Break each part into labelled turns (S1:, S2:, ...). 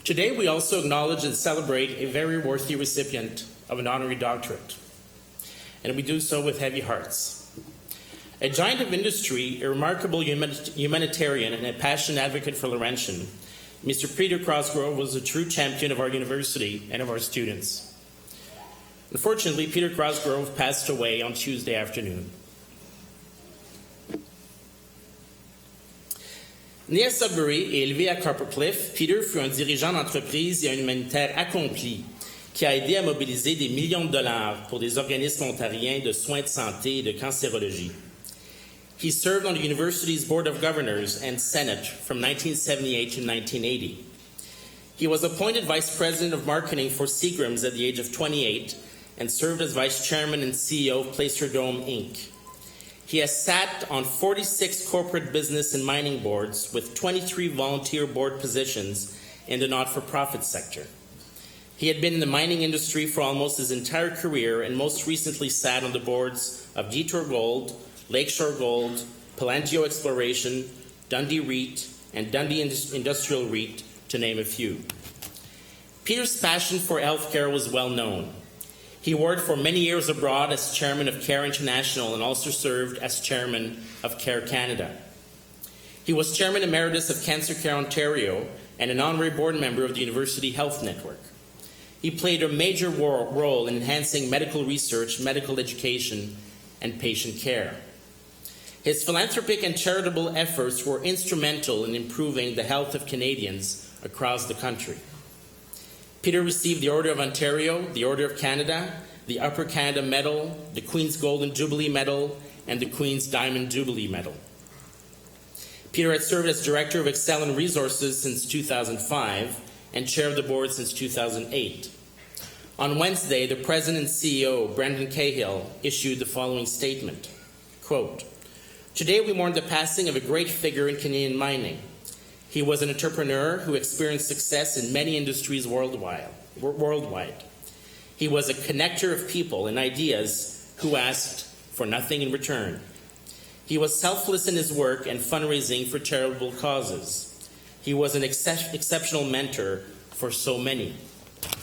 S1: Today, we also acknowledge and celebrate a very worthy recipient of an honorary doctorate, and we do so with heavy hearts. A giant of industry, a remarkable humanitarian, and a passionate advocate for Laurentian, Mr. Peter Crossgrove was a true champion of our university and of our students. Unfortunately, Peter Crossgrove passed away on Tuesday afternoon. Né à Sudbury et élevé à Coppercliff, Peter fut un dirigeant d'entreprise et un humanitaire accompli qui a aidé à mobiliser des millions de dollars pour des organismes ontariens de soins de santé et de cancérologie. He served on the university's Board of Governors and Senate from 1978 to 1980. He was appointed Vice President of Marketing for Seagrams at the age of 28 and served as Vice Chairman and CEO of Placerdome, Inc. He has sat on 46 corporate business and mining boards with 23 volunteer board positions in the not-for-profit sector. He had been in the mining industry for almost his entire career and most recently sat on the boards of Detour Gold, Lakeshore Gold, Palangio Exploration, Dundee REIT, and Dundee Industrial REIT, to name a few. Peter's passion for healthcare was well known. He worked for many years abroad as chairman of CARE International and also served as chairman of CARE Canada. He was chairman emeritus of Cancer Care Ontario and an honorary board member of the University Health Network. He played a major role in enhancing medical research, medical education, and patient care. His philanthropic and charitable efforts were instrumental in improving the health of Canadians across the country. Peter received the Order of Ontario, the Order of Canada, the Upper Canada Medal, the Queen's Golden Jubilee Medal, and the Queen's Diamond Jubilee Medal. Peter had served as Director of Excellent Resources since 2005 and Chair of the Board since 2008. On Wednesday, the President and CEO, Brendan Cahill, issued the following statement, quote, "Today we mourn the passing of a great figure in Canadian mining. He was an entrepreneur who experienced success in many industries worldwide. He was a connector of people and ideas who asked for nothing in return. He was selfless in his work and fundraising for charitable causes. He was an exceptional mentor for so many."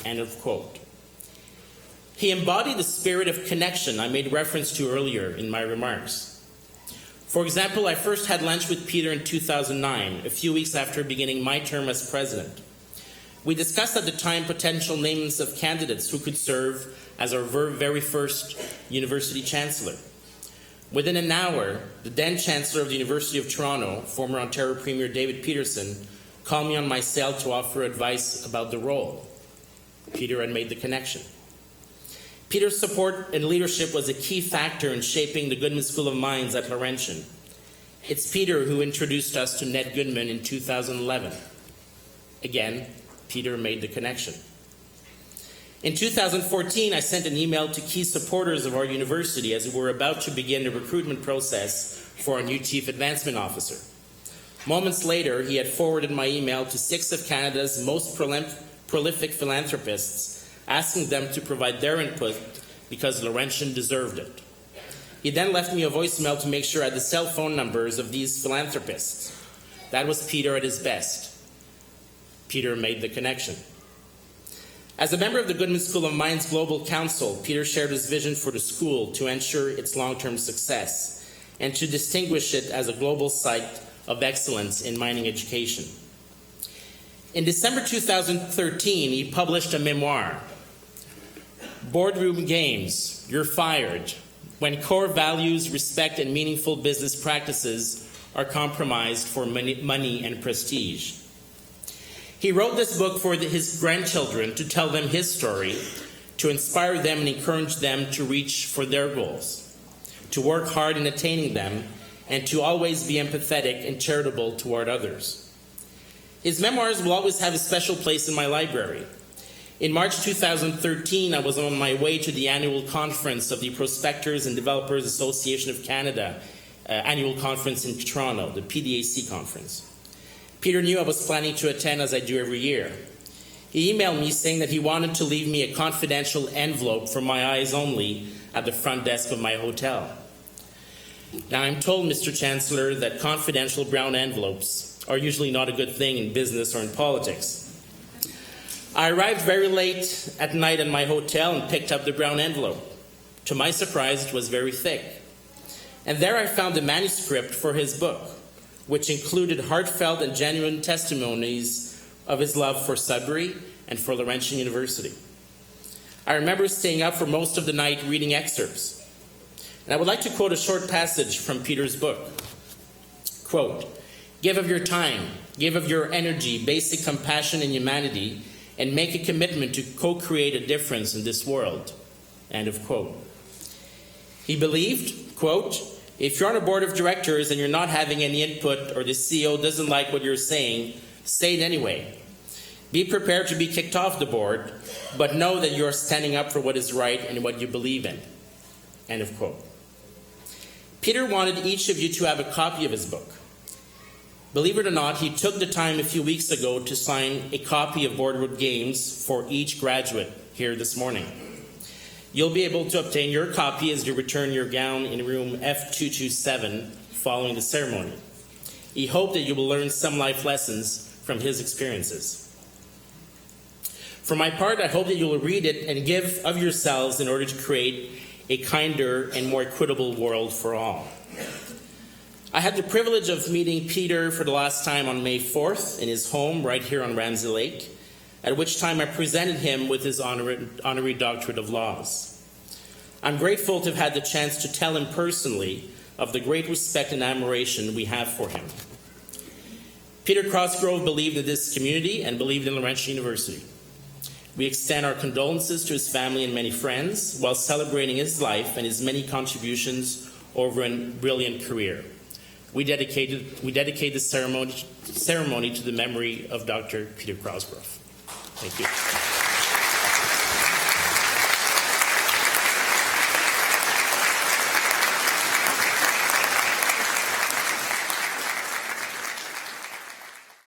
S1: End of quote. He embodied the spirit of connection I made reference to earlier in my remarks. For example, I first had lunch with Peter in 2009, a few weeks after beginning my term as president. We discussed at the time potential names of candidates who could serve as our very first university chancellor. Within an hour, the then Chancellor of the University of Toronto, former Ontario Premier David Peterson, called me on my cell to offer advice about the role. Peter had made the connection. Peter's support and leadership was a key factor in shaping the Goodman School of Mines at Laurentian. It's Peter who introduced us to Ned Goodman in 2011. Again, Peter made the connection. In 2014, I sent an email to key supporters of our university as we were about to begin the recruitment process for our new Chief Advancement Officer. Moments later, he had forwarded my email to 6 of Canada's most prolific philanthropists, asking them to provide their input because Laurentian deserved it. He then left me a voicemail to make sure I had the cell phone numbers of these philanthropists. That was Peter at his best. Peter made the connection. As a member of the Goodman School of Mines Global Council, Peter shared his vision for the school to ensure its long-term success and to distinguish it as a global site of excellence in mining education. In December 2013, he published a memoir, Boardroom Games, You're Fired, When Core Values, Respect, and Meaningful Business Practices Are Compromised for Money and Prestige. He wrote this book for his grandchildren to tell them his story, to inspire them and encourage them to reach for their goals, to work hard in attaining them, and to always be empathetic and charitable toward others. His memoirs will always have a special place in my library. In March 2013, I was on my way to the annual conference of the Prospectors and Developers Association of Canada, annual conference in Toronto, the PDAC conference. Peter knew I was planning to attend as I do every year. He emailed me saying that he wanted to leave me a confidential envelope for my eyes only at the front desk of my hotel. Now, I'm told, Mr. Chancellor, that confidential brown envelopes are usually not a good thing in business or in politics. I arrived very late at night in my hotel and picked up the brown envelope. To my surprise, it was very thick. And there I found the manuscript for his book, which included heartfelt and genuine testimonies of his love for Sudbury and for Laurentian University. I remember staying up for most of the night reading excerpts. And I would like to quote a short passage from Peter's book. Quote, "Give of your time, give of your energy, basic compassion and humanity, and make a commitment to co-create a difference in this world." End of quote. He believed, quote, "If you're on a board of directors and you're not having any input or the CEO doesn't like what you're saying, say it anyway. Be prepared to be kicked off the board, but know that you're standing up for what is right and what you believe in." End of quote. Peter wanted each of you to have a copy of his book. Believe it or not, he took the time a few weeks ago to sign a copy of Boardwood Games for each graduate here this morning. You'll be able to obtain your copy as you return your gown in room F227 following the ceremony. He hoped that you will learn some life lessons from his experiences. For my part, I hope that you will read it and give of yourselves in order to create a kinder and more equitable world for all. I had the privilege of meeting Peter for the last time on May 4th in his home right here on Ramsey Lake, at which time I presented him with his Honorary Doctorate of Laws. I'm grateful to have had the chance to tell him personally of the great respect and admiration we have for him. Peter Crossgrove believed in this community and believed in Laurentian University. We extend our condolences to his family and many friends while celebrating his life and his many contributions over a brilliant career. We dedicate the ceremony to the memory of Dr. Peter Crossgrove. Thank you.